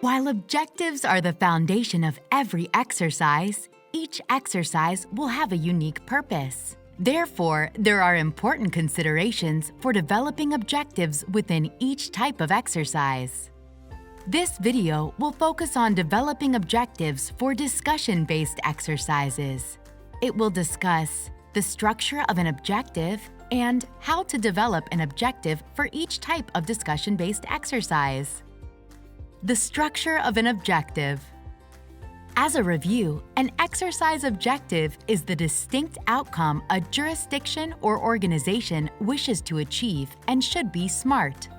While objectives are the foundation of every exercise, each exercise will have a unique purpose. Therefore, there are important considerations for developing objectives within each type of exercise. This video will focus on developing objectives for discussion-based exercises. It will discuss the structure of an objective and how to develop an objective for each type of discussion-based exercise. The structure of an objective. As a review, an exercise objective is the distinct outcome a jurisdiction or organization wishes to achieve and should be SMART.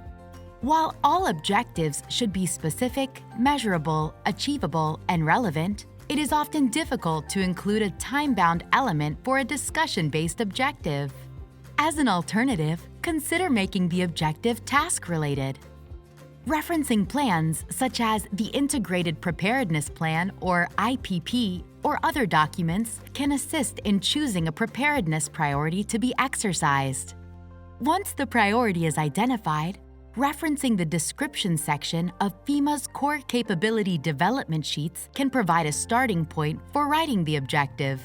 While all objectives should be specific, measurable, achievable, and relevant, it is often difficult to include a time-bound element for a discussion-based objective. As an alternative, consider making the objective task-related. Referencing plans such as the Integrated Preparedness Plan or IPP or other documents can assist in choosing a preparedness priority to be exercised. Once the priority is identified, referencing the description section of FEMA's Core Capability Development Sheets can provide a starting point for writing the objective.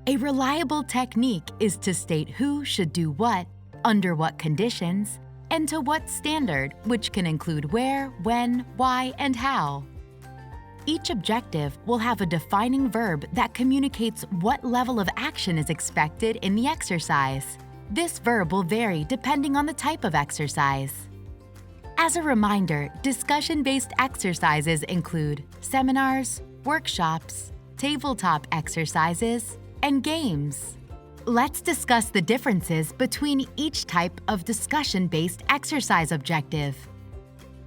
A reliable technique is to state who should do what, under what conditions, and to what standard, which can include where, when, why, and how. Each objective will have a defining verb that communicates what level of action is expected in the exercise. This verb will vary depending on the type of exercise. As a reminder, discussion-based exercises include seminars, workshops, tabletop exercises, and games. Let's discuss the differences between each type of discussion-based exercise objective.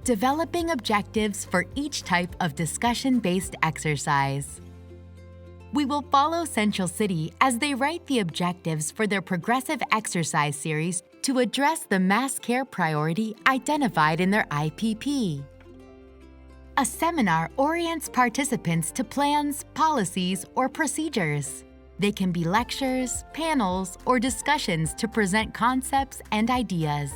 Developing objectives for each type of discussion-based exercise. We will follow Central City as they write the objectives for their progressive exercise series to address the mass care priority identified in their IPP. A seminar orients participants to plans, policies, or procedures. They can be lectures, panels, or discussions to present concepts and ideas.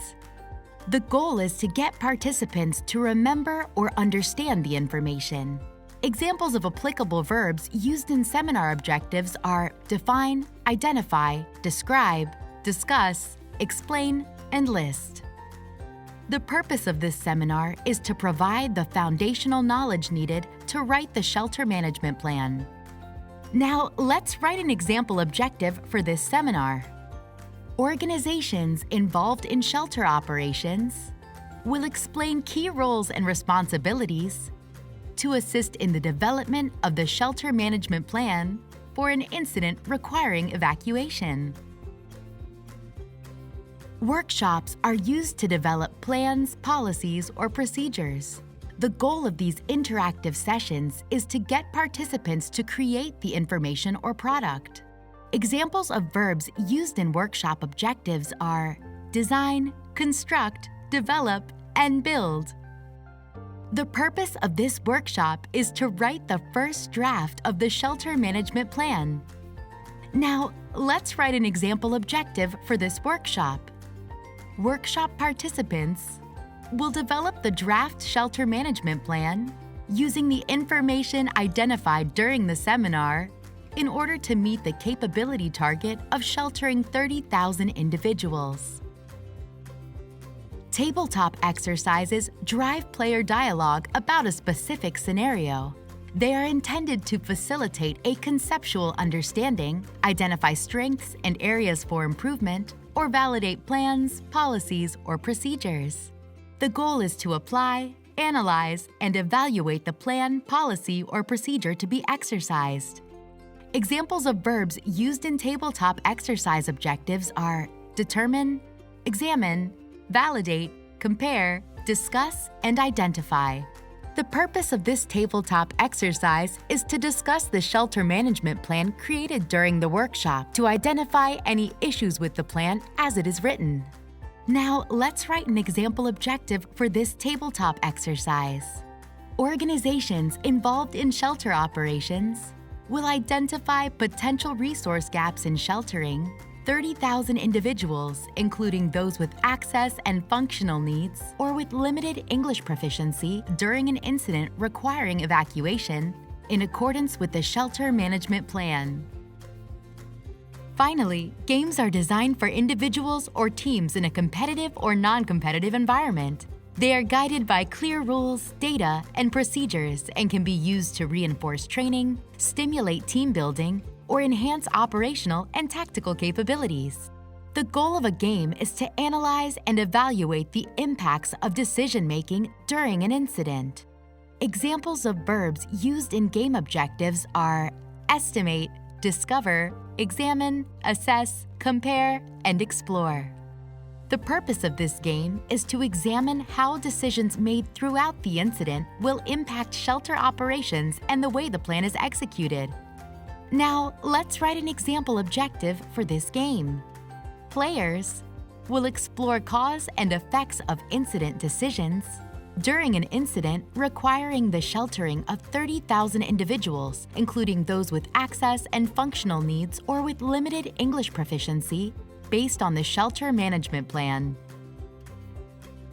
The goal is to get participants to remember or understand the information. Examples of applicable verbs used in seminar objectives are define, identify, describe, discuss, explain, and list. The purpose of this seminar is to provide the foundational knowledge needed to write the shelter management plan. Now, let's write an example objective for this seminar. Organizations involved in shelter operations will explain key roles and responsibilities to assist in the development of the shelter management plan for an incident requiring evacuation. Workshops are used to develop plans, policies, or procedures. The goal of these interactive sessions is to get participants to create the information or product. Examples of verbs used in workshop objectives are design, construct, develop, and build. The purpose of this workshop is to write the first draft of the shelter management plan. Now, let's write an example objective for this workshop. Workshop participants will develop the draft shelter management plan using the information identified during the seminar in order to meet the capability target of sheltering 30,000 individuals. Tabletop exercises drive player dialogue about a specific scenario. They are intended to facilitate a conceptual understanding, identify strengths and areas for improvement, or validate plans, policies, or procedures. The goal is to apply, analyze, and evaluate the plan, policy, or procedure to be exercised. Examples of verbs used in tabletop exercise objectives are determine, examine, validate, compare, discuss, and identify. The purpose of this tabletop exercise is to discuss the shelter management plan created during the workshop to identify any issues with the plan as it is written. Now, let's write an example objective for this tabletop exercise. Organizations involved in shelter operations will identify potential resource gaps in sheltering, 30,000 individuals, including those with access and functional needs or with limited English proficiency during an incident requiring evacuation, in accordance with the Shelter Management Plan. Finally, games are designed for individuals or teams in a competitive or non-competitive environment. They are guided by clear rules, data, and procedures and can be used to reinforce training, stimulate team building, or enhance operational and tactical capabilities. The goal of a game is to analyze and evaluate the impacts of decision-making during an incident. Examples of verbs used in game objectives are estimate, discover, examine, assess, compare, and explore. The purpose of this game is to examine how decisions made throughout the incident will impact shelter operations and the way the plan is executed. Now, let's write an example objective for this game. Players will explore cause and effects of incident decisions during an incident requiring the sheltering of 30,000 individuals, including those with access and functional needs or with limited English proficiency, based on the Shelter Management Plan.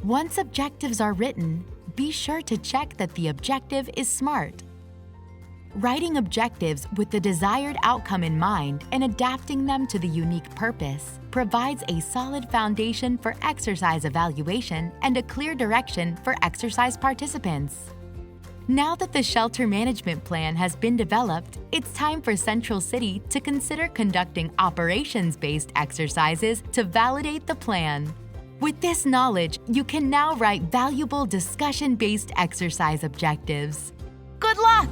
Once objectives are written, be sure to check that the objective is SMART. Writing objectives with the desired outcome in mind and adapting them to the unique purpose provides a solid foundation for exercise evaluation and a clear direction for exercise participants. Now that the Shelter Management Plan has been developed, it's time for Central City to consider conducting operations-based exercises to validate the plan. With this knowledge, you can now write valuable discussion-based exercise objectives. Good luck!